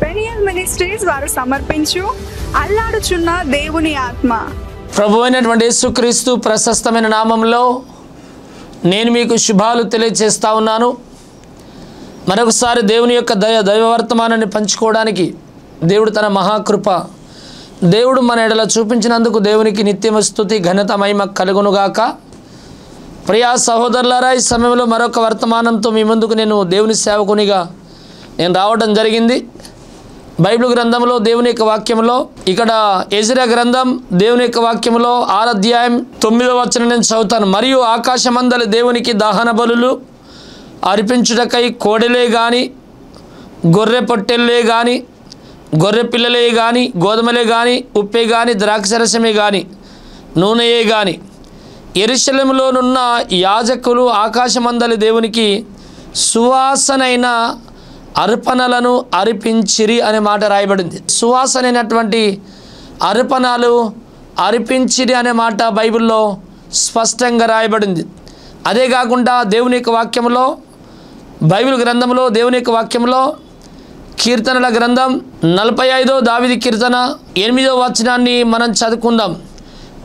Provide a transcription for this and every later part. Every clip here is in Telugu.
పెరియల్ మినిస్ట్రీస్ వారు సమర్పించు అల్లాడుచున్న దేవుని ఆత్మ. ప్రభు అయినటువంటి యేసుక్రీస్తు ప్రశస్తమైన నామంలో నేను మీకు శుభాలు తెలియజేస్తా ఉన్నాను. మరొకసారి దేవుని యొక్క దైవవర్తమానాన్ని పంచుకోవడానికి దేవుడు తన మహాకృప దేవుడు మన ఎడల చూపించినందుకు దేవునికి నిత్యమ స్తుతి ఘనత మహిమ కలుగునుగాక. ప్రియా సహోదరులారా, ఈ సమయంలో మరొక వర్తమానంతో మీ ముందుకు నేను దేవుని సేవకునిగా రావడం జరిగింది. బైబిల్ గ్రంథంలో దేవుని యొక్క వాక్యంలో ఇక్కడ యెజరియా గ్రంథం దేవుని యొక్క వాక్యంలో 6వ అధ్యాయం 9వ వచనం నేను చదువుతాను. మరియు ఆకాశమందలి దేవునికి దహన బలులు అర్పించుటకై కోడెలే గాని, గొర్రె పొట్టెల్లే గాని, గొర్రె పిల్లలే గాని, గోధుమలే గాని, ఉప్పే గాని, ద్రాక్షరసమే గాని, నూనెయే గాని యెరూషలేములోనున్న యాజకులు ఆకాశమందలి దేవునికి సువాసనైన అర్పణలను అర్పించిరి అనే మాట రాయబడింది. సువాసనైనటువంటి అర్పణలు అర్పించిరి అనే మాట బైబిల్లో స్పష్టంగా రాయబడింది. అదే కాకుండా దేవుని యొక్క వాక్యంలో బైబిల్ గ్రంథంలో దేవుని యొక్క వాక్యంలో కీర్తనల గ్రంథం 45వ దావీదు కీర్తన 8వ వచనాన్ని మనం చదువుకుందాం.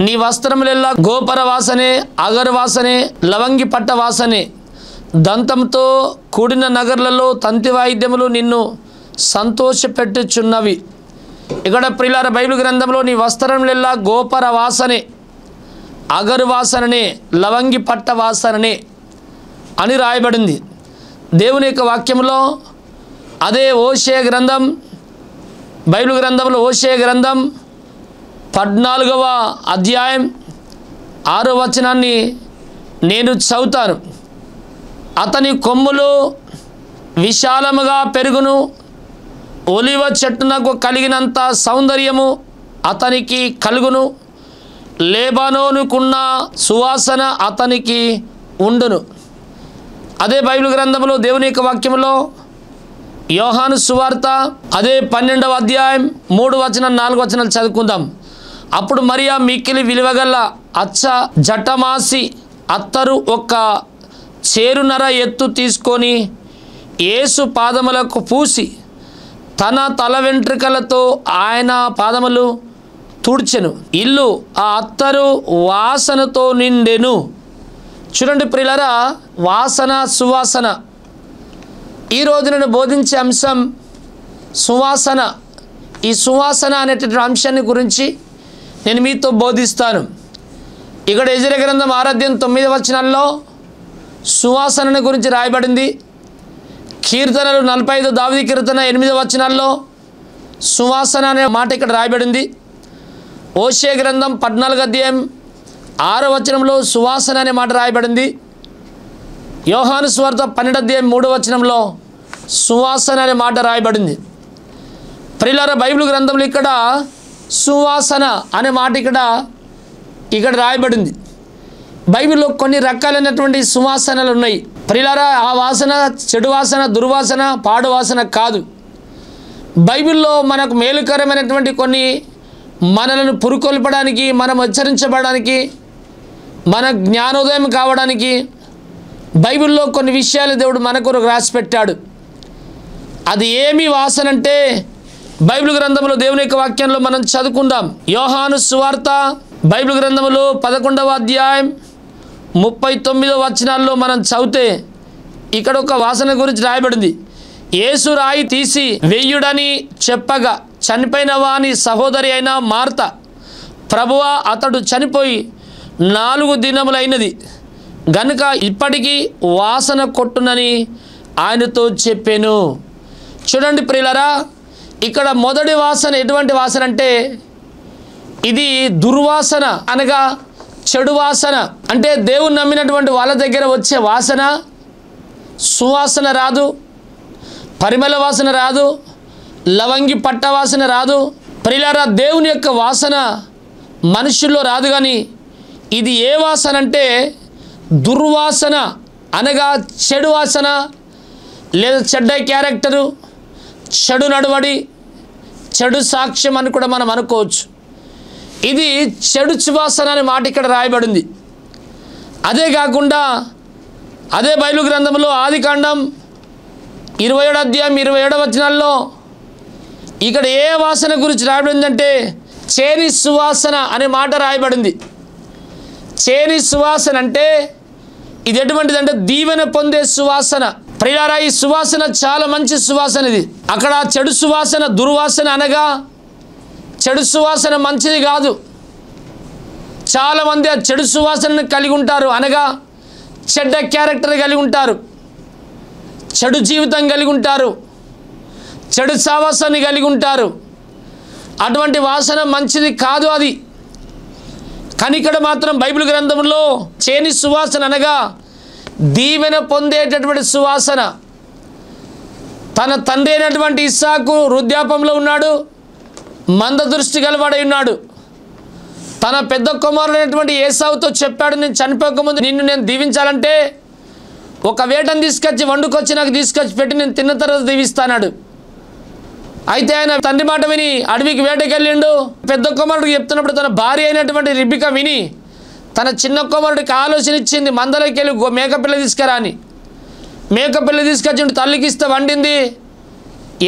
నీ వస్త్రములెల్లా గోపర వాసనే, అగరు వాసనే, లవంగి పట్ట వాసనే, దంతంతో కూడిన నగర్లలో తంతి వాయిద్యములు నిన్ను సంతోషపెట్టుచున్నవి. ఇక్కడ ప్రియులారా, బైబిల్ గ్రంథంలో నీ వస్త్రములెల్లా గోపర వాసనే, అగరు వాసననే, లవంగి పట్ట వాసననే అని రాయబడింది దేవుని యొక్క వాక్యంలో. అదే హోషేయ గ్రంథం బైబిల్ గ్రంథంలో హోషేయ గ్రంథం 14వ అధ్యాయం 6వ వచనాన్ని నేను చదువుతాను. అతని కొమ్ములు విశాలముగా పెరుగును, ఒలివ చెట్టునకు కలిగినంత సౌందర్యము అతనికి కలుగును, లేబానోనుకున్న సువాసన అతనికి ఉండును. అదే బైబిల్ గ్రంథంలో దేవుని యొక్క వాక్యంలో యోహాను సువార్త అదే 12వ అధ్యాయం 3 వచనం 4 వచనాలు చదువుకుందాం. అప్పుడు మరియా మిక్కిలి విలువగల అచ్చ జటమాసి అత్తరు ఒక చేరునర ఎత్తు తీసుకొని యేసు పాదములకు పూసి తన తల వెంట్రుకలతో ఆయన పాదములు తుడిచెను. ఇల్లు ఆ అత్తరు వాసనతో నిండెను. చూడండి ప్రియులారా, వాసన సువాసన. ఈరోజు నేను బోధించే అంశం సువాసన. ఈ సువాసన అనేటువంటి అంశాన్ని గురించి నేను మీతో బోధిస్తాను. ఇక్కడ యెజరియా గ్రంథం 6వ అధ్యాయం 9వ వచనాల్లో సువాసనను గురించి రాయబడింది. కీర్తనలు 45 దావీదు కీర్తన 8వ వచనాల్లో సువాసన అనే మాట ఇక్కడ రాయబడింది. హోషేయ గ్రంథం 14వ అధ్యాయం 6వ వచనంలో సువాసన అనే మాట రాయబడింది. యోహాను సువార్త 12వ అధ్యాయం 3వ వచనంలో సువాసన అనే మాట రాయబడింది. ప్రియులారా, బైబిల్ గ్రంథంలో ఇక్కడ సువాసన అనే మాట ఇక్కడ రాయబడింది. బైబిల్లో కొన్ని రకాలైనటువంటి సువాసనలు ఉన్నాయి. ప్రియులారా, ఆ వాసన చెడు వాసన, దుర్వాసన, పాడు వాసన కాదు. బైబిల్లో మనకు మేలుకరమైనటువంటి కొన్ని మనలను పురుకొల్పడానికి, మనం హెచ్చరించబడడానికి, మన జ్ఞానోదయం కావడానికి బైబిల్లో కొన్ని విషయాలు దేవుడు మన కొరకు రాసిపెట్టాడు. అది ఏమి వాసన అంటే బైబిల్ గ్రంథంలో దేవుని యొక్క వాక్యంలో మనం చదువుకుందాం. యోహాను సువార్త బైబిల్ గ్రంథంలో 11వ అధ్యాయం 39వ వచనాల్లో మనం చదివితే ఇక్కడ ఒక వాసన గురించి రాయబడింది. యేసు రాయి తీసి వెయ్యుడని చెప్పగా చనిపోయిన వాని సహోదరి అయిన మార్త, ప్రభువా అతడు చనిపోయి 4 దినములైనది గనుక ఇప్పటికీ వాసన కొట్టునని ఆయనతో చెప్పాను. చూడండి ప్రియులారా, ఇక్కడ మొదటి వాసన ఎటువంటి వాసన అంటే ఇది దుర్వాసన, అనగా చెడు వాసన. అంటే దేవుని నమ్మినటువంటి వాళ్ళ దగ్గర వచ్చే వాసన సువాసన రాదు, పరిమళ వాసన రాదు, లవంగి పట్ట వాసన రాదు. ప్రియులారా, దేవుని యొక్క వాసన మనుషుల్లో రాదు. కానీ ఇది ఏ వాసన అంటే దుర్వాసన, అనగా చెడు వాసన, లేదా చెడ్డ క్యారెక్టరు, చెడు నడవడి, చెడు సాక్ష్యం అని కూడా మనం అనుకోవచ్చు. ఇది చెడు సువాసన అనే మాట ఇక్కడ రాయబడింది. అదే కాకుండా అదే బైబిల్ గ్రంథంలో ఆదికాండం 27వ అధ్యాయం 27వ వచనాల్లో ఇక్కడ ఏ వాసన గురించి రాయబడిందంటే చేని సువాసన అనే మాట రాయబడింది. చేని సువాసన అంటే ఇది ఎటువంటిదంటే దీవెన పొందే సువాసన. ప్రియులారా, ఈ సువాసన చాలా మంచి సువాసన. ఇది అక్కడ చెడు సువాసన, దుర్వాసన అనగా చెడు సువాసన మంచిది కాదు. చాలామంది ఆ చెడు సువాసనను కలిగి ఉంటారు, అనగా చెడ్డ క్యారెక్టర్ కలిగి ఉంటారు, చెడు జీవితం కలిగి ఉంటారు, చెడు సావాసాన్ని కలిగి ఉంటారు. అటువంటి వాసన మంచిది కాదు అది. కానీ ఇక్కడ మాత్రం బైబిల్ గ్రంథంలో చేని సువాసన అనగా దీవెన పొందేటటువంటి సువాసన. తన తండ్రి అయినటువంటి ఇస్సాకు వృద్ధాపంలో ఉన్నాడు, మంద దృష్టి గలవాడై ఉన్నాడు. తన పెద్ద కుమారుడైనటువంటి ఏసావుతో చెప్పాడు, నేను చనిపోకముందు నిన్ను నేను దీవించాలంటే ఒక వేటను తీసుకొచ్చి వండుకొచ్చి నాకు తీసుకొచ్చి పెట్టి నేను తిన్న తర్వాత దీవిస్తానాడు. అయితే ఆయన తండ్రి మాట విని అడవికి వేటకి వెళ్ళిండు. పెద్ద కుమారుడికి చెప్తున్నప్పుడు తన భార్య అయినటువంటి రిబిక విని తన చిన్న కుమారుడికి ఆలోచన ఇచ్చింది, మందలోకి వెళ్ళి మేకపిల్ల తీసుకురా అని. మేకపిల్ల తీసుకొచ్చి తల్లికి ఇస్తే వండింది.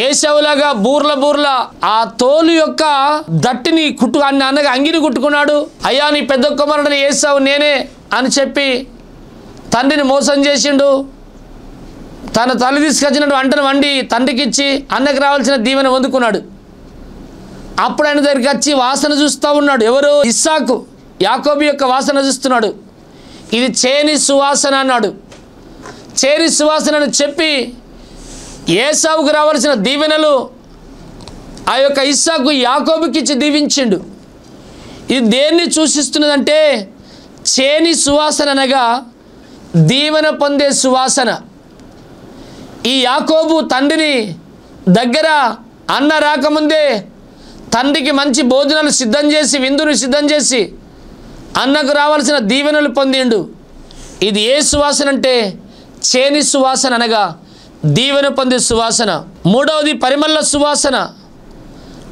ఏసావులాగా బూర్ల ఆ తోలు యొక్క దట్టిని అనగా అంగిని కుట్టుకున్నాడు. అయ్యా, నీ పెద్ద కుమారుడిని ఏసావు నేనే అని చెప్పి తండ్రిని మోసం చేసిండు. తన తల్లి తీసుకొచ్చినట్టు వంటను వండి తండ్రికి ఇచ్చి అన్నకు రావాల్సిన దీవెన పొందుకున్నాడు. అప్పుడు ఆయన దగ్గరికి వచ్చి వాసన చూస్తూ ఉన్నాడు. ఎవరు? ఇస్సాకు. యాకోబు యొక్క వాసన చూస్తున్నాడు. ఇది చేని సువాసన అన్నాడు. చేని సువాసన అని చెప్పి ఏసావుకు రావాల్సిన దీవెనలు ఆ యొక్క ఇస్సాకు యాకోబుకి ఇచ్చి దీవించిండు. ఇది దేన్ని సూచిస్తున్నదంటే చేని సువాసన అనగా దీవెన పొందే సువాసన. ఈ యాకోబు తండ్రిని దగ్గర అన్న రాకముందే తండ్రికి మంచి భోజనాలు సిద్ధం చేసి, విందును సిద్ధం చేసి అన్నకు రావాల్సిన దీవెనలు పొందిండు. ఇది ఏ సువాసన అంటే చేని సువాసన అనగా దీవెన పొందే సువాసన. మూడవది పరిమళ సువాసన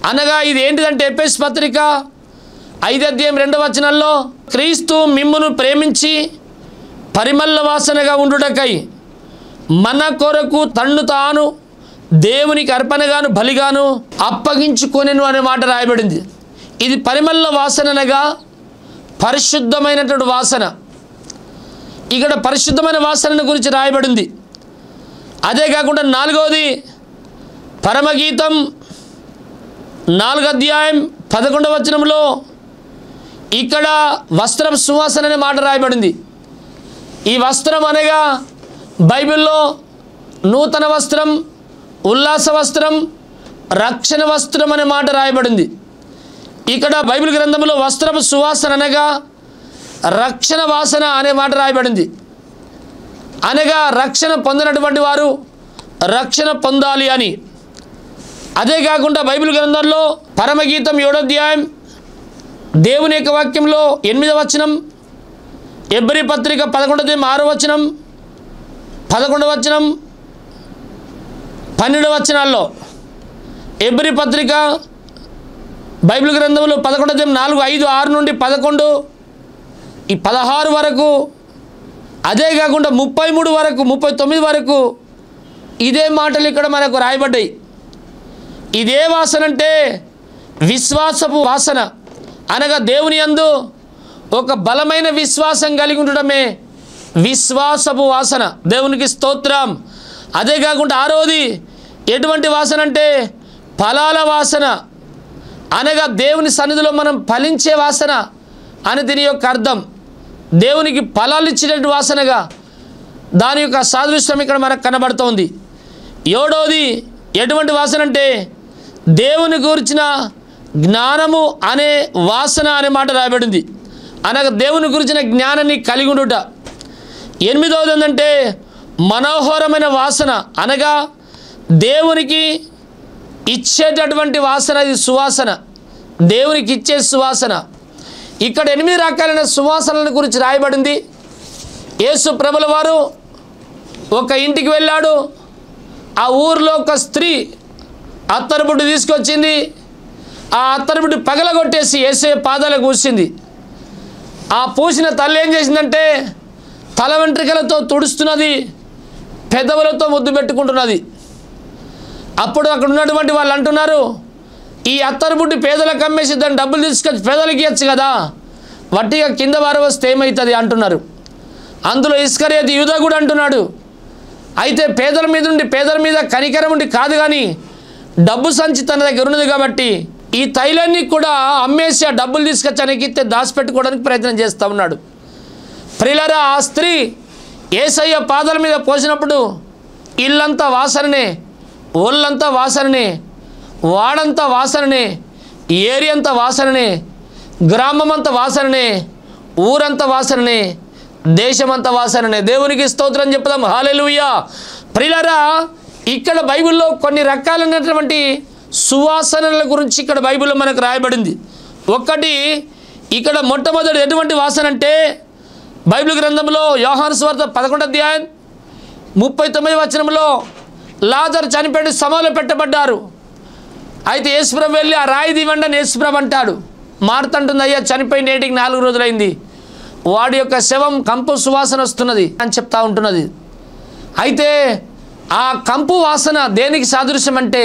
అనగా ఇది ఏంటిదంటే ఎఫెసు పత్రిక 5:2 క్రీస్తు మిమ్మును ప్రేమించి పరిమళ వాసనగా ఉండుటకై మన కొరకు తన్ను తాను దేవునికి అర్పణగాను బలిగాను అప్పగించుకొనెను అనే మాట రాయబడింది. ఇది పరిమళ వాసన అనగా పరిశుద్ధమైనటువంటి వాసన. ఇక్కడ పరిశుద్ధమైన వాసన గురించి రాయబడింది. అదే కాకుండా 4వది పరమగీతం 4:11 ఇక్కడ వస్త్రం సువాసన అనే మాట రాయబడింది. ఈ వస్త్రం అనగా బైబిల్లో నూతన వస్త్రం, ఉల్లాస వస్త్రం, రక్షణ వస్త్రం అనే మాట రాయబడింది. ఇక్కడ బైబిల్ గ్రంథంలో వస్త్రపు సువాసన అనగా రక్షణ వాసన అనే మాట రాయబడింది. అనగా రక్షణ పొందినటువంటి వారు రక్షణ పొందాలి అని. అదే కాకుండా బైబిల్ గ్రంథంలో పరమగీతం 7వ దేవుని యొక్క వాక్యంలో 8వ ఎబ్రీ పత్రిక 11:6 11 12 ఎబ్రీ పత్రిక బైబిల్ గ్రంథంలో 11:4, 5, 6 నుండి 11 ఈ 16 వరకు, అదే కాకుండా 33 వరకు 39 వరకు ఇదే మాటలు ఇక్కడ మనకు రాయబడ్డాయి. ఇదే వాసన అంటే విశ్వాసపు వాసన అనగా దేవుని యందు ఒక బలమైన విశ్వాసం కలిగి ఉండడమే విశ్వాసపు వాసన. దేవునికి స్తోత్రం. అదే కాకుండా 6వది ఎటువంటి వాసన అంటే ఫలాల వాసన అనగా దేవుని సన్నిధిలో మనం ఫలించే వాసన అని దీని యొక్క అర్థం. దేవునికి ఫలాలు ఇచ్చినటువంటి వాసనగా దాని యొక్క సాదృశ్యం ఇక్కడ మనకు కనబడుతోంది. 7వది ఎటువంటి వాసన అంటే దేవుని గురించిన జ్ఞానము అనే వాసన అనే మాట రాయబడింది. అనగా దేవుని గురించిన జ్ఞానాన్ని కలిగి ఉండుట. 8వది ఏంటంటే మనోహరమైన వాసన అనగా దేవునికి ఇచ్చేటటువంటి వాసన. ఇది సువాసన, దేవునికి ఇచ్చే సువాసన. ఇక్కడ 8 రకాలైన సువాసనల గురించి రాయబడింది. యేసు ప్రభుల వారు ఒక ఇంటికి వెళ్ళాడు. ఆ ఊరిలో ఒక స్త్రీ అత్తరుబుడ్డు తీసుకొచ్చింది. ఆ అత్తరుబుడ్డు పగలగొట్టేసి యేసే పాదాలకు పూసింది. ఆ పూసిన తల్లి ఏం చేసిందంటే తల వెంట్రుకలతో తుడుస్తున్నది, పెదవులతో ముద్దు పెట్టుకుంటున్నది. అప్పుడు అక్కడ ఉన్నటువంటి వాళ్ళు అంటున్నారు, ఈ అత్తరు బుడ్డి పేదలకు అమ్మేసి దాన్ని డబ్బులు తీసుకొచ్చి పేదలకు ఇవ్వచ్చు కదా, వట్టిగా కింద వారవస్తే ఏమవుతుంది అంటున్నారు. అందులో ఇస్కరియోతు యూదా కూడా అంటున్నాడు, అయితే పేదల మీద కనికరం ఉండి కాదు, కానీ డబ్బు సంచి తన దగ్గర ఉన్నది కాబట్టి ఈ తైలాన్ని కూడా అమ్మేసి ఆ డబ్బులు తీసుకొచ్చి అనికిస్తే దాచిపెట్టుకోవడానికి ప్రయత్నం చేస్తూ ఉన్నాడు. ప్రియులారా, ఆ స్త్రీ యేసయ్య పాదాల మీద పోసినప్పుడు ఇల్లంతా వాసననే, ఒళ్ళంతా వాసననే, వాడంతా వాసననే, ఏరియంతా వాసననే, గ్రామమంతా వాసననే, ఊరంతా వాసననే, దేశమంతా వాసననే. దేవునికి స్తోత్రం చెప్పుదాం. హల్లెలూయా. ప్రియులారా, ఇక్కడ బైబిల్లో కొన్ని రకాలైనటువంటి సువాసనల గురించి ఇక్కడ బైబిల్లో మనకు రాయబడింది. ఒకటి ఇక్కడ మొట్టమొదటి ఎటువంటి వాసన అంటే బైబిల్ గ్రంథంలో యోహాను సువార్త 11వ అధ్యాయం 39వ వచనంలో లాజరు చనిపోయి సమాధిలో పెట్టబడ్డారు. అయితే యేసుప్రభు వెళ్ళి ఆ రాయి దివ్వండి అని యేసుప్రభు అంటాడు. మార్త అంటుంది, అయ్యా చనిపోయి నేటికి 4 రోజులైంది, వాడి యొక్క శవం కంపు సువాసన వస్తున్నది అని చెప్తా ఉంటున్నది. అయితే ఆ కంపు వాసన దేనికి సాదృశ్యం అంటే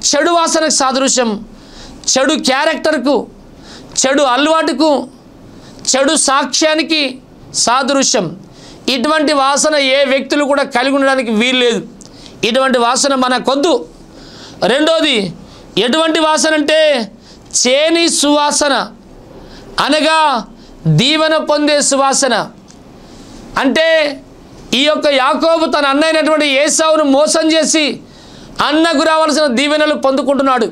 చెడు వాసనకు సాదృశ్యం, చెడు క్యారెక్టర్కు, చెడు అలవాటుకు, చెడు సాక్ష్యానికి సాదృశ్యం. ఇటువంటి వాసన ఏ వ్యక్తులు కూడా కలిగి ఉండడానికి వీల్లేదు. ఇటువంటి వాసన మనకొద్దు. రెండోది ఎటువంటి వాసన అంటే చేని సువాసన, అనగా దీవెన పొందే సువాసన. అంటే ఈ యొక్క యాకోబు తన అన్నైనటువంటి ఏసావును మోసం చేసి అన్నకు రావాల్సిన దీవెనలు పొందుకుంటున్నాడు.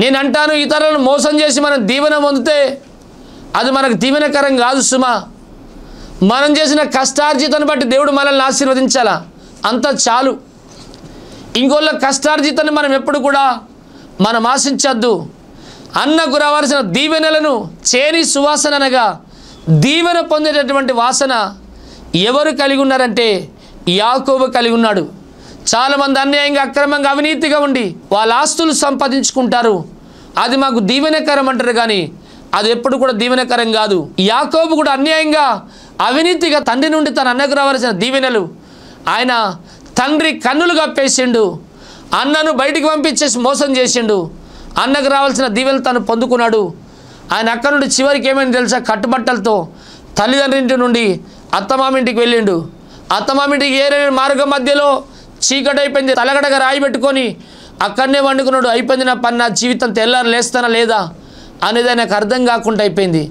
నేను అంటాను, ఇతరులను మోసం చేసి మనం దీవెన పొందితే అది మనకు దీవెనకరం కాదు సుమా. మనం చేసిన కష్టార్జితాన్ని బట్టి దేవుడు మనల్ని ఆశీర్వదించాలా, అంత చాలు. ఇంకోళ్ళ కష్టార్జితాన్ని మనం ఎప్పుడు కూడా మనం ఆశించద్దు. అన్నకు రావాల్సిన దీవెనలను చేని సువాసన అనగా దీవెన పొందేటటువంటి వాసన ఎవరు కలిగి ఉన్నారంటే యాకోబు కలిగి ఉన్నాడు. చాలామంది అన్యాయంగా అక్రమంగా అవినీతిగా ఉండి వాళ్ళ ఆస్తులు సంపాదించుకుంటారు, అది మాకు దీవెనకరం అంటారు, కానీ అది ఎప్పుడు కూడా దీవెనకరం కాదు. యాకోబు కూడా అన్యాయంగా అవినీతిగా తండ్రి నుండి తన అన్నకు రావాల్సిన దీవెనలు ఆయన తండ్రి కన్నులు కప్పేసిండు, అన్నను బయటికి పంపించేసి మోసం చేసిండు. అన్నకు రావాల్సిన దీవెనలు తను పొందుకున్నాడు. ఆయన అక్కడ నుండి చివరికి ఏమైంది తెలుసా, కట్టుబట్టలతో తల్లిదండ్రింటి నుండి అత్తమామింటికి వెళ్ళిండు. అత్తమామింటికి ఏరే మార్గం మధ్యలో చీకటి అయిపోయింది, తలగడగా రాయి పెట్టుకొని అక్కడనే వండుకున్నాడు. అయిపోయింది నా పని, నా జీవితం తెల్లారు లేస్తానా లేదా అనేది ఆయనకు అర్థం కాకుండా అయిపోయింది.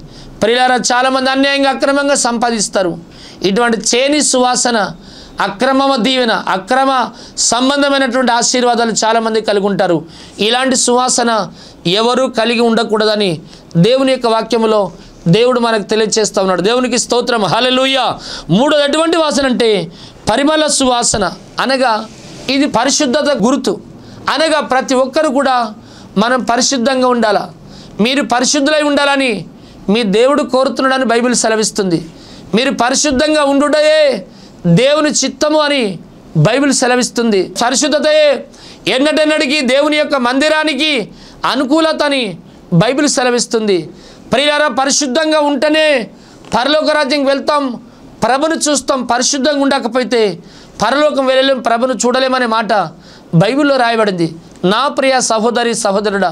ప్రియులారా, చాలామంది అన్యాయంగా అక్రమంగా సంపాదిస్తారు. ఇటువంటి చేని సువాసన, అక్రమ దీవెన, అక్రమ సంబంధమైనటువంటి ఆశీర్వాదాలు చాలామంది కలిగి ఉంటారు. ఇలాంటి సువాసన ఎవరూ కలిగి ఉండకూడదని దేవుని యొక్క వాక్యములో దేవుడు మనకు తెలియజేస్తూ ఉన్నాడు. దేవునికి స్తోత్రం. హల్లెలూయా. మూడోది ఎటువంటి వాసన అంటే పరిమళ సువాసన, అనగా ఇది పరిశుద్ధత గుర్తు. అనగా ప్రతి ఒక్కరు కూడా మనం పరిశుద్ధంగా ఉండాలా, మీరు పరిశుద్ధులై ఉండాలని మీ దేవుడు కోరుతున్నాడని బైబిల్ సెలవిస్తుంది. మీరు పరిశుద్ధంగా ఉండుటయే దేవుని చిత్తము అని బైబిల్ సెలవిస్తుంది. పరిశుద్ధతయే ఎన్నటెన్నటికీ దేవుని యొక్క మందిరానికి అనుకూలత అని బైబిల్ సెలవిస్తుంది. ప్రియులారా, పరిశుద్ధంగా ఉంటేనే పరలోక రాజ్యంకి వెళ్తాం, ప్రభును చూస్తాం. పరిశుద్ధంగా ఉండకపోతే పరలోకం వెళ్ళలేం, ప్రభును చూడలేమనే మాట బైబిల్లో రాయబడింది. నా ప్రియ సహోదరి సహోదరుడా,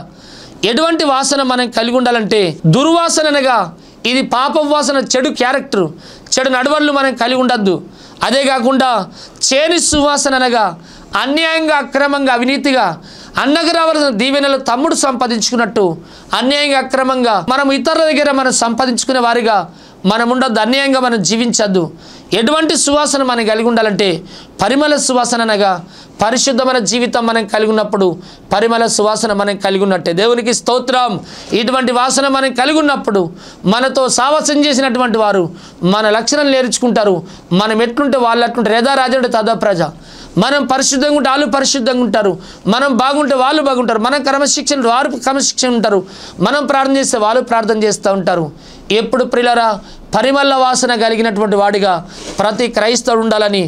ఎటువంటి వాసన మనం కలిగి ఉండాలంటే దుర్వాసన, అనగా ఇది పాపం వాసన, చెడు క్యారెక్టర్, చెడు నడవళ్ళు మనం కలిగి ఉండద్దు. అదే కాకుండా చేని సువాసన, అనగా అన్యాయంగా అక్రమంగా అవినీతిగా అన్నకు రావాల్సిన దీవెనలు తమ్ముడు సంపాదించుకున్నట్టు అన్యాయంగా అక్రమంగా మనం ఇతరుల దగ్గర మనం సంపాదించుకునే వారిగా మనం ఉండొద్దు. అన్యాయంగా మనం జీవించద్దు. ఎటువంటి సువాసన మనం కలిగి ఉండాలంటే పరిమళ సువాసన, అనగా పరిశుద్ధమైన జీవితం మనం కలిగి ఉన్నప్పుడు పరిమళ సువాసన మనం కలిగి ఉన్నట్టే. దేవునికి స్తోత్రం. ఇటువంటి వాసన మనం కలిగి ఉన్నప్పుడు మనతో సావాసం చేసినటువంటి వారు మన లక్షణాలు నేర్చుకుంటారు. మనం ఎట్లుంటే వాళ్ళు అట్లుంటారు. యథా రాజుడు తదా ప్రజ. మనం పరిశుద్ధంగా ఉంటే వాళ్ళు పరిశుద్ధంగా ఉంటారు, మనం బాగుంటే వాళ్ళు బాగుంటారు, మనం క్రమశిక్షణ వారు క్రమశిక్షణ ఉంటారు, మనం ప్రార్థన చేస్తే వాళ్ళు ప్రార్థన చేస్తూ ఉంటారు. ఎప్పుడు ప్రియులారా, పరిమళ వాసన కలిగినటువంటి వాడిగా ప్రతి క్రైస్తవుడు ఉండాలని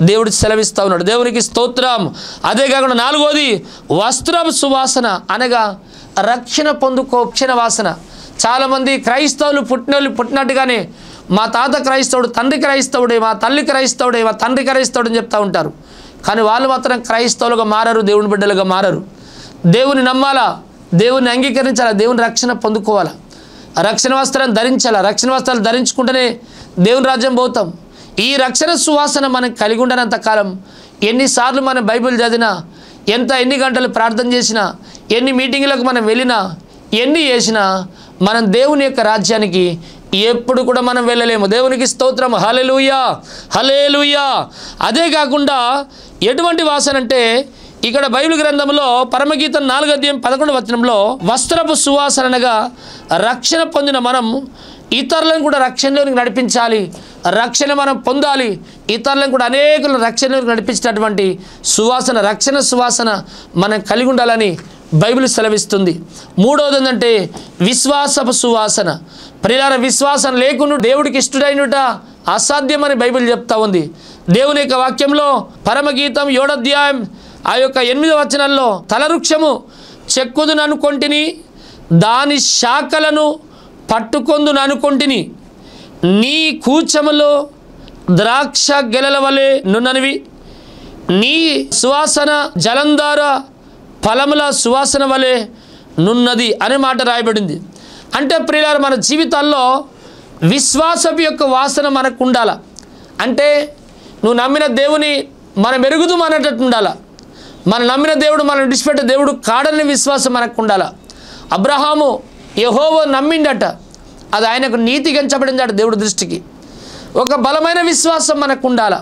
దేవుడు సెలవిస్తూ ఉన్నాడు. దేవునికి స్తోత్రం. అదే కాకుండా నాలుగోది వస్త్రం సువాసన, అనగా రక్షణ పొందుకోక్షణ వాసన. చాలామంది క్రైస్తవులు పుట్టినట్టుగానే మా తాత క్రైస్తవుడు, తండ్రి క్రైస్తవుడే, మా తల్లి క్రైస్తవుడే, మా తండ్రి క్రైస్తవుడు అని చెప్తూ ఉంటారు. కానీ వాళ్ళు మాత్రం క్రైస్తవులుగా మారరు, దేవుని బిడ్డలుగా మారరు. దేవుని నమ్మాలా, దేవుని అంగీకరించాలా, దేవుని రక్షణ పొందుకోవాలా, రక్షణ వస్త్రాన్ని ధరించాలా. రక్షణ వస్త్రాలు ధరించుకుంటేనే దేవుని రాజ్యం పోతాం. ఈ రక్షణ సువాసన మనం కలిగి ఉండనంత కాలం ఎన్నిసార్లు మనం బైబిల్ చదివినా, ఎన్ని గంటలు ప్రార్థన చేసినా, ఎన్ని మీటింగులకు మనం వెళ్ళినా, ఎన్ని చేసినా మనం దేవుని యొక్క రాజ్యానికి ఎప్పుడు కూడా మనం వెళ్ళలేము. దేవునికి స్తోత్రం. హల్లెలూయా, హల్లెలూయా. అదే కాకుండా ఎటువంటి వాసన అంటే ఇక్కడ బైబిల్ గ్రంథంలో పరమగీతం 4:11 వస్త్రపు సువాసన అనగా రక్షణ పొందిన మనం ఇతరులను కూడా రక్షణలోనికి నడిపించాలి, రక్షణ మనం పొందాలి, ఇతరులను కూడా అనేకులను రక్షణలోకి నడిపించేటటువంటి సువాసన, రక్షణ సువాసన మనం కలిగి ఉండాలని బైబిల్ సెలవిస్తుంది. మూడవది ఏంటంటే విశ్వాసపు సువాసన. ప్రియులారా, విశ్వాసం లేకుండా దేవుడికి ఇష్టడైనట అసాధ్యమని బైబిల్ చెప్తా ఉంది. దేవుని యొక్క వాక్యంలో పరమగీతం 7 ఆ యొక్క 8 తలవృక్షము చెక్కుదును అనుకొంటిని, దాని శాఖలను పట్టుకొందును అనుకొంటిని, నీ కూచములో ద్రాక్ష గెలల వలె నున్ననివి, నీ సువాసన జలంధార ఫలముల సువాసన వలె నున్నది అనే మాట రాయబడింది. అంటే ప్రియులారా, మన జీవితాల్లో విశ్వాసపు యొక్క వాసన మనకు ఉండాల. అంటే నువ్వు నమ్మిన దేవుని మనం ఎరుగుదు అనేటట్టు ఉండాలా. మనం నమ్మిన దేవుడు మనం విడిచిపెట్టే దేవుడు కాడని విశ్వాసం మనకు ఉండాల. అబ్రహాము యెహోవా నమ్మిండట, అది ఆయనకు నీతిగా ఎంచబడిందట దేవుడి దృష్టికి. ఒక బలమైన విశ్వాసం మనకు ఉండాల.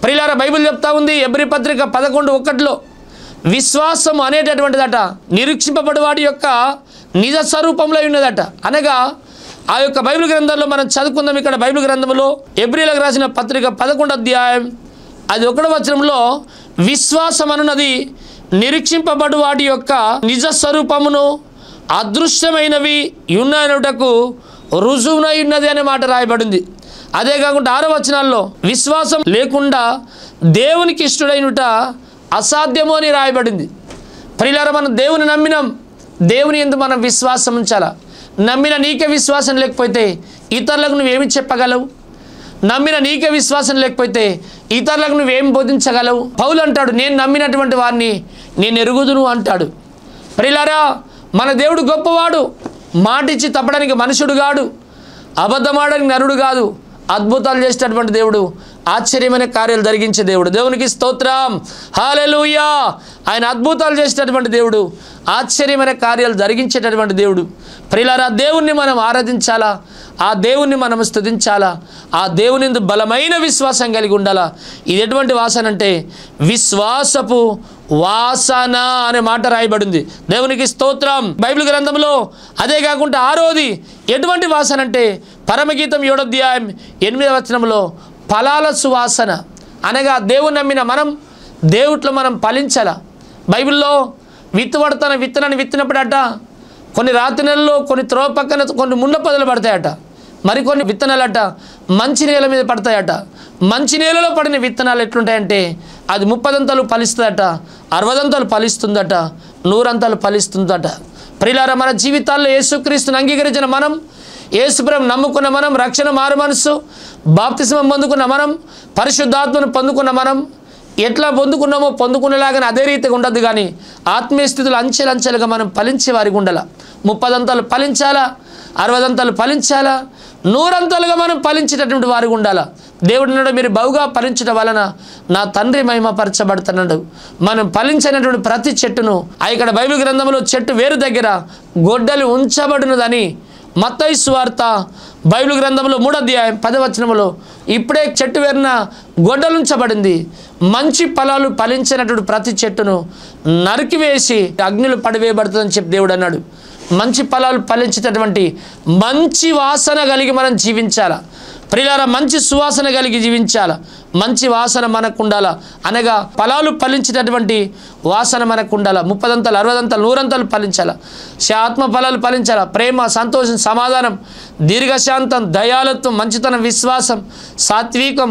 ప్రియులారా, బైబిల్ చెప్తా ఉంది ఎబ్రీ పత్రిక 11:1 విశ్వాసం అనేటటువంటిదట నిరీక్షింపబడి వాడి యొక్క నిజ స్వరూపంలో ఉన్నదట. అనగా ఆ యొక్క బైబిల్ గ్రంథంలో మనం చదువుకుందాం. ఇక్కడ బైబిల్ గ్రంథంలో ఎబ్రీలకు రాసిన పత్రిక 11:1 విశ్వాసం అనున్నది నిరీక్షింపబడి వాడి యొక్క నిజ స్వరూపమును అదృశ్యమైనవి ఉన్నటకు రుజువునై ఉన్నది అనే మాట రాయబడింది. అదే కాకుండా 6 విశ్వాసం లేకుండా దేవునికి ఇష్టడైనట అసాధ్యము అని రాయబడింది. ప్రియులారా, మనం దేవుని నమ్మినాం, దేవుని యందు మనం విశ్వాసం ఉంచాలా. నమ్మిన నీకే విశ్వాసం లేకపోతే ఇతరులకు నువ్వేమి చెప్పగలవు? నమ్మిన నీకే విశ్వాసం లేకపోతే ఇతరులకు నువ్వేం బోధించగలవు? పౌలు అంటాడు, నేను నమ్మినటువంటి వారిని నేను ఎరుగుదును అంటాడు. ప్రియులారా, మన దేవుడు గొప్పవాడు, మాటిచ్చి తప్పడానికి మనుషుడు కాడు, అబద్ధమాడడానికి నరుడు కాదు, అద్భుతాలు చేసేటటువంటి దేవుడు, ఆశ్చర్యమైన కార్యాలు జరిగించే దేవుడు. దేవునికి స్తోత్రం, హల్లెలూయా. ఆయన అద్భుతాలు చేసేటటువంటి దేవుడు, ఆశ్చర్యమైన కార్యాలు జరిగించేటటువంటి దేవుడు. ప్రియులారా, దేవుణ్ణి మనం ఆరాధించాలా, ఆ దేవుణ్ణి మనం స్తుతించాలా, ఆ దేవుని బలమైన విశ్వాసం కలిగి ఉండాలా. ఇది ఎటువంటి వాసన అంటే విశ్వాసపు వాసన అనే మాట రాయబడింది. దేవునికి స్తోత్రం. బైబిల్ గ్రంథంలో అదే కాకుండా 6వది ఎటువంటి వాసన అంటే పరమగీతం 7:8 ఫలాల సువాసన. అనగా దేవుని నమ్మిన మనం దేవుట్లో మనం ఫలించాల. బైబిల్లో విత్తుబడుతున్న విత్తనాన్ని విత్తినప్పుడట కొన్ని రాత్రి నెలల్లో, కొన్ని త్రోవ పక్కన కొన్ని ముళ్ళ పొదలు పడతాయట. మరికొన్ని విత్తనాలట మంచి నేల మీద పడతాయట. మంచి నేలలో పడిన విత్తనాలు ఎట్లుంటాయంటే అది 30 ఫలిస్తుందట, 60 ఫలిస్తుందట, 100 ఫలిస్తుందట. ప్రియులారా, మన జీవితాల్లో యేసుక్రీస్తుని అంగీకరించిన మనం, యేసుప్రభువును నమ్ముకున్న మనం, రక్షణ మారు మనసు బాప్తిస్మం పొందుకున్న మనం, పరిశుద్ధాత్మను పొందుకున్న మనం ఎట్లా పొందుకున్నామో పొందుకునేలాగానే అదే రీతిగా ఉండదు. కానీ ఆత్మీయ స్థితులు అంచెలంచెలుగా మనం ఫలించే వారికి ఉండాల. 30 ఫలించాలా, 60 ఫలించాలా, 100 మనం ఫలించేటటువంటి వారికి ఉండాలా. దేవుడు నాడు మీరు బహుగా ఫలించడం వలన నా తండ్రి మహిమపరచబడుతున్నాడు. మనం ఫలించినటువంటి ప్రతి చెట్టును ఇక్కడ బైబిల్ గ్రంథంలో చెట్టు వేరు దగ్గర గొడ్డలి ఉంచబడినదని మత్తయి సువార్త బైబిల్ గ్రంథంలో 3:10 ఇప్పుడే చెట్టు వేరున గొడ్డలుంచబడింది, మంచి ఫలాలు ఫలించినటువంటి ప్రతి చెట్టును నరికివేసి అగ్నిలో పడివేయబడుతుందని చెప్పి దేవుడు అన్నాడు. మంచి ఫలాలు ఫలించేటటువంటి మంచి వాసన కలిగి మనం జీవించాలా. ప్రియులారా, మంచి సువాసన కలిగి జీవించాలా. మంచి వాసన మనకు ఉండాలా. అనగా ఫలాలు ఫలించేటటువంటి వాసన మనకు ఉండాలా. 30, 60, 100 ఫలించాలా. ఆత్మ ఫలాలు ఫలించాలా. ప్రేమ, సంతోషం, సమాధానం, దీర్ఘశాంతం, దయాలత్వం, మంచితనం, విశ్వాసం, సాత్వికం,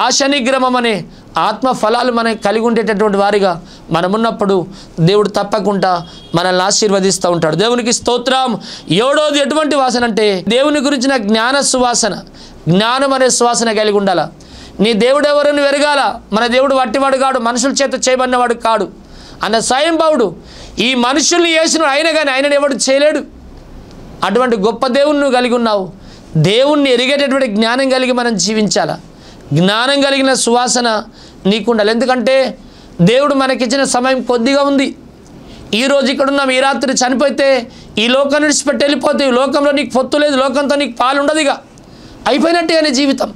ఆశనిగ్రహం అనే ఆత్మ ఫలాలు మనం కలిగి ఉండేటటువంటి వారిగా మనమున్నప్పుడు దేవుడు తప్పకుండా మనల్ని ఆశీర్వదిస్తూ ఉంటాడు. దేవునికి స్తోత్రం. 7వది ఎటువంటి వాసన అంటే దేవుని గురించిన జ్ఞాన సువాసన. జ్ఞానం అనే సువాసన కలిగి ఉండాలా. నీ దేవుడు ఎవరని వెరగాల. మన దేవుడు వట్టివాడు కాడు, మనుషుల చేత చేయబడినవాడు కాడు అన్న స్వయంభావుడు ఈ మనుషుల్ని చేసిన అయినా కానీ ఆయనను ఎవడు చేయలేడు. అటువంటి గొప్ప దేవుని నువ్వు కలిగి ఉన్నావు. దేవుణ్ణి ఎరిగేటటువంటి జ్ఞానం కలిగి మనం జీవించాలా. జ్ఞానం కలిగిన సువాసన నీకుండాలి. ఎందుకంటే దేవుడు మనకిచ్చిన సమయం కొద్దిగా ఉంది. ఈరోజు ఇక్కడ ఉన్నాం, ఈ రాత్రి చనిపోతే ఈ లోకాన్ని విడిచిపెట్టి వెళ్ళిపోతే ఈ లోకంలో నీకు పొత్తు లేదు, లోకంతో నీకు పాలు ఉండదు. ఇక అయిపోయినట్టుగానే జీవితం.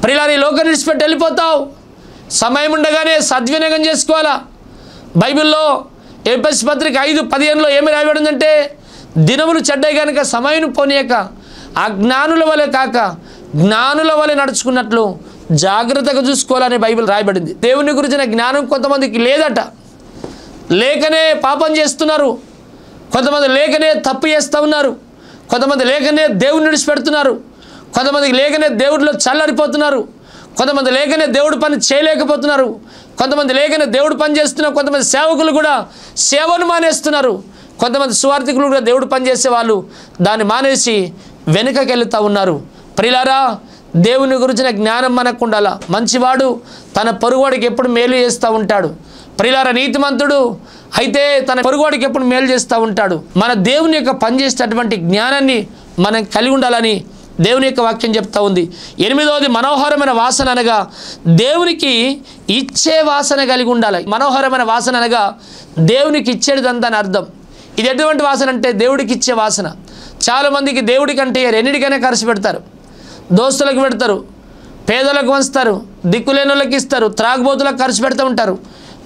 ప్రియులారా, ఈ లోకాన్ని విడిచిపెట్టి వెళ్ళిపోతావు. సమయం ఉండగానే సద్వినియోగం చేసుకోవాలా. బైబిల్లో ఎఫెసీ పత్రిక 5:15 ఏమి రాయబడిందంటే, దినములు చెడ్డయి కనుక సమయం పోనీయక అజ్ఞానుల వలె కాక జ్ఞానుల వలె నడుచుకున్నట్లు జాగ్రత్తగా చూసుకోవాలని బైబిల్ రాయబడింది. దేవుని గురించిన జ్ఞానం కొంతమందికి లేదట. లేకనే పాపం చేస్తున్నారు, కొంతమంది లేకనే తప్పు చేస్తూ ఉన్నారు, కొంతమంది లేకనే దేవుడిని విడిచిపెడుతున్నారు, కొంతమందికి లేకనే దేవుడిలో చల్లరిపోతున్నారు, కొంతమంది లేకనే దేవుడి పని చేయలేకపోతున్నారు, కొంతమంది లేకనే దేవుడు పని చేస్తున్నారు, కొంతమంది సేవకులు కూడా సేవను మానేస్తున్నారు, కొంతమంది సువార్థికులు కూడా దేవుడు పని చేసేవాళ్ళు దాన్ని మానేసి వెనుకకి వెళుతూ ఉన్నారు. ప్రియులారా, దేవుని గురించిన జ్ఞానం మనకు ఉండాలా. మంచివాడు తన పొరుగువాడికి ఎప్పుడు మేలు చేస్తూ ఉంటాడు. ప్రియులారా, నీతిమంతుడు అయితే తన పొరుగువాడికి ఎప్పుడు మేలు చేస్తూ ఉంటాడు. మన దేవుని యొక్క పనిచేసేటటువంటి జ్ఞానాన్ని మనం కలిగి ఉండాలని దేవుని యొక్క వాక్యం చెప్తా ఉంది. 8వది మనోహరమైన వాసన అనగా దేవునికి ఇచ్చే వాసన కలిగి ఉండాలి. మనోహరమైన వాసన అనగా దేవునికి ఇచ్చేదంతా అని అర్థం. ఇది ఎటువంటి వాసన అంటే దేవుడికి ఇచ్చే వాసన. చాలామందికి దేవుడి కంటే రెండిటికైనా ఖర్చు పెడతారు. దోస్తులకు పెడతారు, పేదలకు వంచుతారు, దిక్కులేని వాళ్ళకి ఇస్తారు, త్రాగుబోతులకు ఖర్చు పెడుతూ ఉంటారు,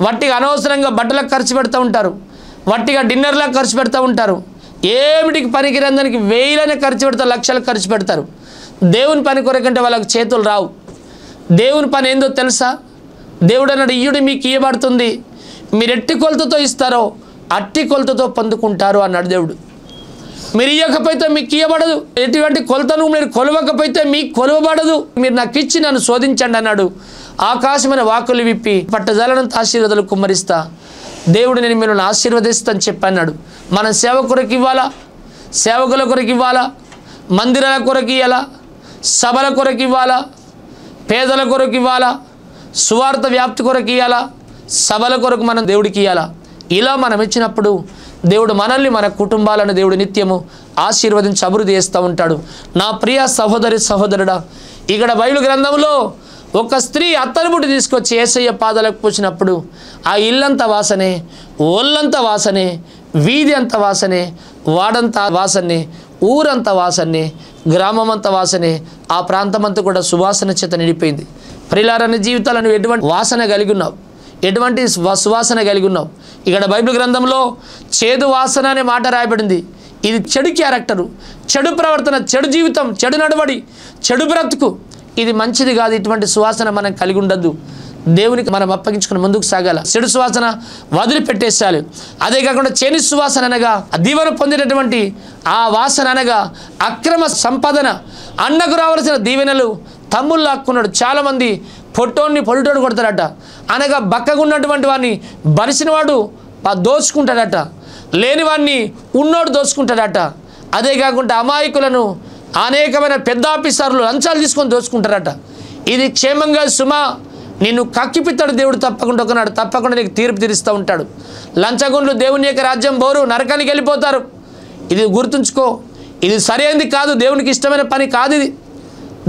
వట్టిగా అనవసరంగా బట్టలకు ఖర్చు పెడుతూ ఉంటారు, వట్టిగా డిన్నర్లకు ఖర్చు పెడుతూ ఉంటారు, ఏమిటికి పనికిరందానికి వేలనే ఖర్చు పెడతారు, లక్షలకు ఖర్చు పెడతారు. దేవుని పని కొరకంటే వాళ్ళకి చేతులు రావు. దేవుని పని ఏందో తెలుసా? దేవుడు అన్నాడు, ఇయ్యుడు మీకు ఇయ్యబడుతుంది, మీరు ఎట్టి కొలతతో ఇస్తారో అట్టి కొలతతో పొందుకుంటారు అన్నాడు దేవుడు. మీరు ఇవ్వకపోతే మీకు ఇవ్వబడదు, ఎటువంటి కొలతను మీరు కొలవకపోతే మీకు కొలవబడదు, మీరు నాకు ఇచ్చి నన్ను శోధించండి అన్నాడు. ఆకాశమైన వాకులు విప్పి పట్టజాలనంత ఆశీర్వాదాలు కుమ్మరిస్తా, దేవుడు నేను మిమ్మల్ని ఆశీర్వదిస్తాను చెప్పన్నాడు. మనం సేవ కొరకు ఇవ్వాలా, సేవకుల కొరకు ఇవ్వాలా, మందిరాల కొరకు ఇవ్వాలా, సభల కొరకు ఇవ్వాలా, పేదల కొరకు ఇవ్వాలా, సువార్త వ్యాప్తి కొరకు ఇవ్వాలా, సభల కొరకు మనం దేవుడికి ఇవ్వాలా. ఇలా మనం ఇచ్చినప్పుడు దేవుడు మనల్ని, మన కుటుంబాలను దేవుడు నిత్యము ఆశీర్వదించి అభివృద్ధి చేస్తూ ఉంటాడు. నా ప్రియ సహోదరి సహోదరుడా, ఇక్కడ బైబిల్ గ్రంథంలో ఒక స్త్రీ అత్తరుబుట్టు తీసుకొచ్చి యేసయ్య పాదాలకు పూసినప్పుడు ఆ ఇల్లంతా వాసనే, ఒళ్ళంతా వాసనే, వీధి అంత వాసనే, వాడంతా వాసనే, ఊరంతా వాసనే, గ్రామం అంతా వాసనే, ఆ ప్రాంతమంతా కూడా సువాసన చేత నిండిపోయింది. ప్రియులారని జీవితాలను ఎటువంటి వాసన కలిగి ఉన్నావు, ఎటువంటి సువాసన కలిగి ఉన్నావు? ఇక్కడ బైబిల్ గ్రంథంలో చేదు వాసన అనే మాట రాయబడింది. ఇది చెడు క్యారెక్టరు, చెడు ప్రవర్తన, చెడు జీవితం, చెడు నడవడి, చెడు బ్రతుకు. ఇది మంచిది కాదు. ఇటువంటి సువాసన మనం కలిగి ఉండద్దు. దేవునికి మనం అప్పగించుకుని ముందుకు సాగాల. చెడు సువాసన వదిలిపెట్టేసాలి. అదే కాకుండా చేని సువాసన అనగా దీవెన పొందేటటువంటి ఆ వాసన అనగా అక్రమ సంపాదన. అన్నకు రావాల్సిన దీవెనలు తమ్ముళ్ళు లాక్కున్నాడు. చాలామంది పొట్టోడిని పొడిటోడు కొడతాడట, అనగా బక్కగా ఉన్నటువంటి వాడిని బలిసినవాడు దోచుకుంటాడట, లేనివాడిని ఉన్నోడు దోచుకుంటాడట. అదే కాకుండా అమాయకులను అనేకమైన పెద్ద ఆఫీసర్లు లంచాలు తీసుకొని దోచుకుంటారట. ఇది క్షేమంగా సుమా, నిన్ను కక్కిపిస్తాడు దేవుడు తప్పకుండా. ఒకనాడు తప్పకుండా నీకు తీర్పు తీరుస్తూ ఉంటాడు. లంచగొండ్లు దేవుని యొక్క రాజ్యం బోరు, నరకానికి వెళ్ళిపోతారు. ఇది గుర్తుంచుకో. ఇది సరైనది కాదు, దేవునికి ఇష్టమైన పని కాదు ఇది.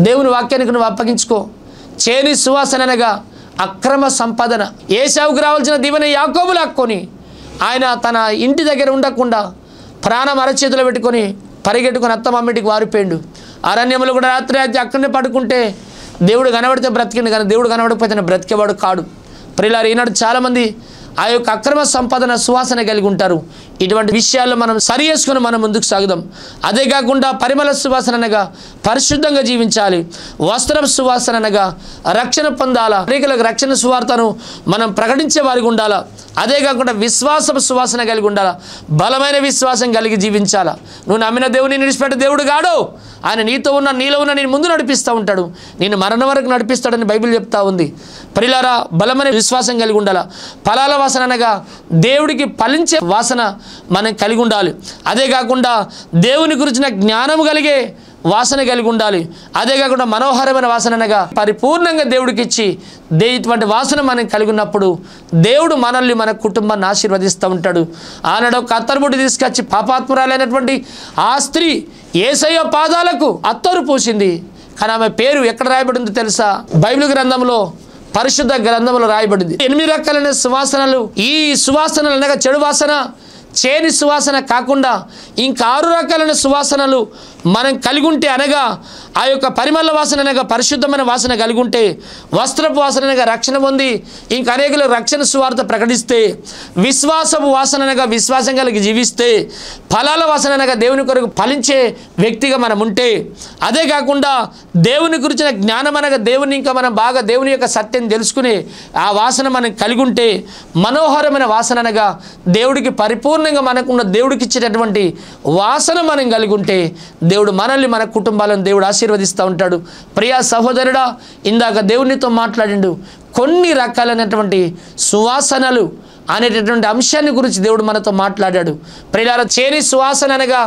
దేవుని వాక్యానికి నువ్వు అప్పగించుకో. చేని సువాసన అనగా అక్రమ సంపాదన. ఏశావుకు రావాల్సిన దీవెన యాకోబు లాక్కొని ఆయన తన ఇంటి దగ్గర ఉండకుండా ప్రాణం అరచేతిలో పెట్టుకొని పరిగెట్టుకొని అత్తమ్మటికి వారిపోయిండు. అరణ్యంలో కూడా రాత్రి అయితే అక్కడనే పడుకుంటే దేవుడు కనబడితే బ్రతికిండు, కానీ దేవుడు కనబడిపోతే బ్రతికేవాడు కాడు. ప్రియులారా, ఈనాడు చాలామంది ఆ యొక్క అక్రమ సంపాదన సువాసన కలిగి ఉంటారు. ఇటువంటి విషయాల్లో మనం సరి చేసుకుని మనం ముందుకు సాగుదాం. అదే కాకుండా పరిమళ సువాసన అనగా పరిశుద్ధంగా జీవించాలి. వస్త్రం సువాసన అనగా రక్షణ పొందాలా. అనేకులకు రక్షణ సువార్తను మనం ప్రకటించే వారికి ఉండాలా. అదే కాకుండా విశ్వాసం సువాసన కలిగి ఉండాలా. బలమైన విశ్వాసం కలిగి జీవించాలా. నువ్వు నమ్మిన దేవుని విడిచిపెట్టే దేవుడు కాడు. ఆయన నీతో ఉన్న, నీలో ఉన్న నేను ముందు నడిపిస్తూ ఉంటాడు, నేను మరణం వరకు నడిపిస్తాడని బైబిల్ చెప్తా ఉంది. ప్రియులారా, బలమైన విశ్వాసం కలిగి ఉండాలా. ఫలాల వాసన అనగా దేవుడికి ఫలించే వాసన మనం కలిగి ఉండాలి. అదే కాకుండా దేవుని గురించిన జ్ఞానం కలిగే వాసన కలిగి ఉండాలి. అదే కాకుండా మనోహరమైన వాసన అనగా పరిపూర్ణంగా దేవుడికి ఇచ్చి ఇటువంటి వాసన మనం కలిగి ఉన్నప్పుడు దేవుడు మనల్ని మన కుటుంబాన్ని ఆశీర్వదిస్తూ ఉంటాడు. ఆనాడు ఒక అత్తరుబుడ్డి తీసుకొచ్చి పాపాత్మురాలైనటువంటి ఆ స్త్రీ యేసయ్య పాదాలకు అత్తరు పూసింది. కానీ ఆమె పేరు ఎక్కడ రాయబడిందో తెలుసా? బైబిల్ గ్రంథంలో, పరిశుద్ధ గ్రంథంలో రాయబడింది. 8 రకాలైన సువాసనలు. ఈ సువాసనలు అనగా చెడు వాసన, చేని సువాసన కాకుండా ఇంకా 6 రకాలైన సువాసనలు మనం కలిగి ఉంటే, అనగా ఆ యొక్క పరిమళ వాసన అనగా పరిశుద్ధమైన వాసన కలిగి ఉంటే, వస్త్రపు వాసన అనగా రక్షణ పొంది ఇంకా అనేకులు రక్షణ సువార్త ప్రకటిస్తే, విశ్వాసపు వాసన అనగా విశ్వాసం కలిగి జీవిస్తే, ఫలాల వాసన అనగా దేవుని కొరకు ఫలించే వ్యక్తిగా మనం ఉంటే, అదే కాకుండా దేవుని గురించిన జ్ఞానం అనగా దేవుని ఇంకా మనం బాగా దేవుని యొక్క సత్యం తెలుసుకునే ఆ వాసన మనం కలిగి ఉంటే, మనోహరమైన వాసన అనగా దేవుడికి పరిపూర్ణంగా మనకున్న దేవుడికి ఇచ్చేటటువంటి వాసన మనం కలిగి ఉంటే, దేవుడు మనల్ని మన కుటుంబాలను దేవుడు ఆశీర్వదిస్తూ ఉంటాడు. ప్రియా సహోదరుడా, ఇందాక దేవునితో మాట్లాడిండు. కొన్ని రకాలైనటువంటి సువాసనలు అనేటటువంటి అంశాన్ని గురించి దేవుడు మనతో మాట్లాడాడు. ప్రియులారా, చేని సువాసన అనగా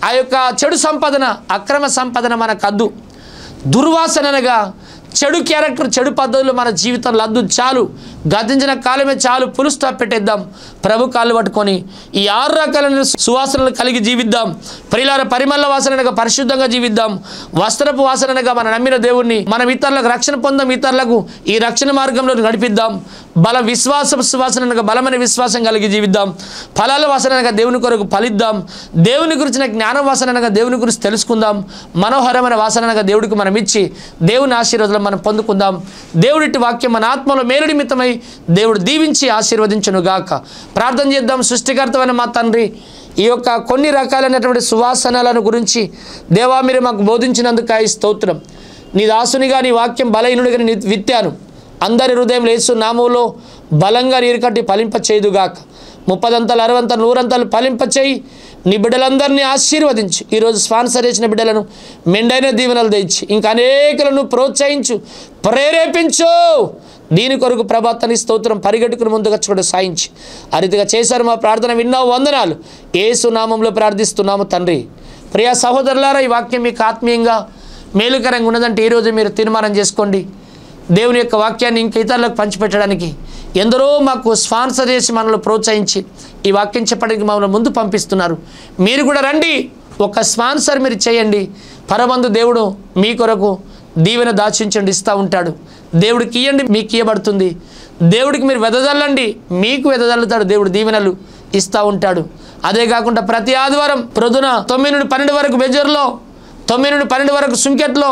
ఆ యొక్క చెడు సంపదన, అక్రమ సంపదన మనకద్దు. దుర్వాసన అనగా చెడు క్యారెక్టర్, చెడు పద్ధతులు మన జీవితంలో అద్దు. చాలు, గతించిన కాలమే చాలు, ఫుల్ స్టాప్ పెట్టేద్దాం. ప్రభు కాళ్ళు పట్టుకొని ఈ 6 రకాలైన సువాసనలు కలిగి జీవిద్దాం. ప్రియులారా, పరిమళ వాసన అనగా పరిశుద్ధంగా జీవిద్దాం. వస్త్రపు వాసన అనగా మన నమ్మిన దేవుణ్ణి, మనం ఇతరులకు రక్షణ పొందాం, ఇతరులకు ఈ రక్షణ మార్గంలో నడిపిద్దాం. విశ్వాసపు సువాసన అనగా బలమైన విశ్వాసం కలిగి జీవిద్దాం. ఫలాల వాసన అనగా దేవుని కొరకు ఫలిద్దాం. దేవుని గురించిన జ్ఞాన వాసన అనగా దేవుని గురించి తెలుసుకుందాం. మనోహరమైన వాసన అనగా దేవుడికి మనం ఇచ్చి దేవుని ఆశీర్వాదాలు మనం పొందుకుందాం. దేవుడి వాక్యం మన ఆత్మలో మేలు నిమిత్తమై దేవుడు దీవించి ఆశీర్వదించును గాక. ప్రార్థన చేద్దాం. సృష్టికర్తమైన మా తండ్రి, ఈ యొక్క కొన్ని రకాలైనటువంటి సువాసనలను గురించి దేవా మీరు మాకు బోధించినందుకు స్తోత్రం. నీ దాసునిగా నీ వాక్యం బలహీనుడిగా నీ విత్తాను. అందరి హృదయం యేసు నామములో బలంగా నీరు కట్టి ఫలింపచేయుదుగాక. 30 అంతలు 60 అంతలు 100 అంతలు ఫలింపచేయి. నీ బిడ్డలందరినీ ఆశీర్వదించు. ఈరోజు స్పాన్సర్ చేసిన బిడ్డలను మెండైన దీవెనలు తెచ్చి ఇంకా అనేకులను ప్రోత్సహించు, ప్రేరేపించు. దీని కొరకు ప్రభాతాన్ని స్తోత్రం పరిగెట్టుకుని ముందుగా కూడా సాయించి ఆ రీతిగా చేశారు. మా ప్రార్థన విన్నావు, వందనాలు. యేసు నామంలో ప్రార్థిస్తున్నాము తండ్రి. ప్రియా సహోదరులారా, ఈ వాక్యం మీకు ఆత్మీయంగా మేలుకరంగా ఉన్నదంటే ఈరోజు మీరు తీర్మానం చేసుకోండి. దేవుని యొక్క వాక్యాన్ని ఇంక ఇతరులకు పంచిపెట్టడానికి ఎందరో మాకు స్పాన్సర్ చేసి మనల్ని ప్రోత్సహించి ఈ వాక్యం చెప్పడానికి మమ్మల్ని ముందు పంపిస్తున్నారు. మీరు కూడా రండి, ఒక స్పాన్సర్ మీరు చేయండి. పరమందు దేవుడు మీ కొరకు దీవెన దాచించండి, ఇస్తూ ఉంటాడు. దేవుడికి ఇవ్వండి, మీకు ఇవ్వబడుతుంది. దేవుడికి మీరు వెదజల్లండి, మీకు వెదజల్లుతాడు. దేవుడు దీవెనలు ఇస్తూ ఉంటాడు. అదే కాకుండా ప్రతి ఆదివారం ప్రొద్దున 9 నుండి 12 వరకు బెజర్లో, 9 నుండి 12 వరకు సుంకెట్లో,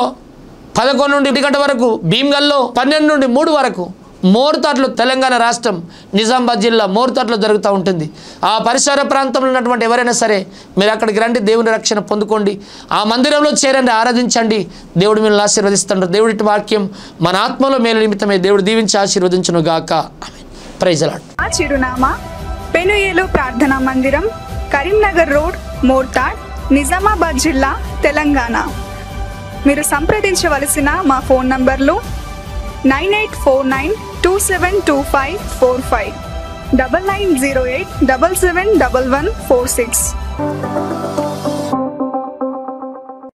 11 నుండి 1 గంట వరకు భీమ్గల్లో, 12 నుండి 3 వరకు మోర్తాట్లో, తెలంగాణ రాష్ట్రం నిజామాబాద్ జిల్లా మోర్తాట్లో జరుగుతూ ఉంటుంది. ఆ పరిసర ప్రాంతంలో ఉన్నటువంటి ఎవరైనా సరే మీరు అక్కడికి రండి, దేవుని రక్షణ పొందుకోండి. ఆ మందిరంలో చేరండి, ఆరాధించండి. దేవుడు మిమ్మల్ని ఆశీర్వదిస్తుంటారు. దేవుడి వాక్యం మన ఆత్మలో మేలు నిమిత్తమే దేవుడు దీవించి ఆశీర్వదించును గాక. Praise lord. ఆ చిరునామా పెనుయేలు ప్రార్థనా మందిరం, కరీంనగర్ రోడ్, మోర్తాడ్, నిజామాబాద్ జిల్లా, తెలంగాణ. మీరు సంప్రదించవలసిన మా ఫోన్ నంబర్లు 9849272545, 9908771146.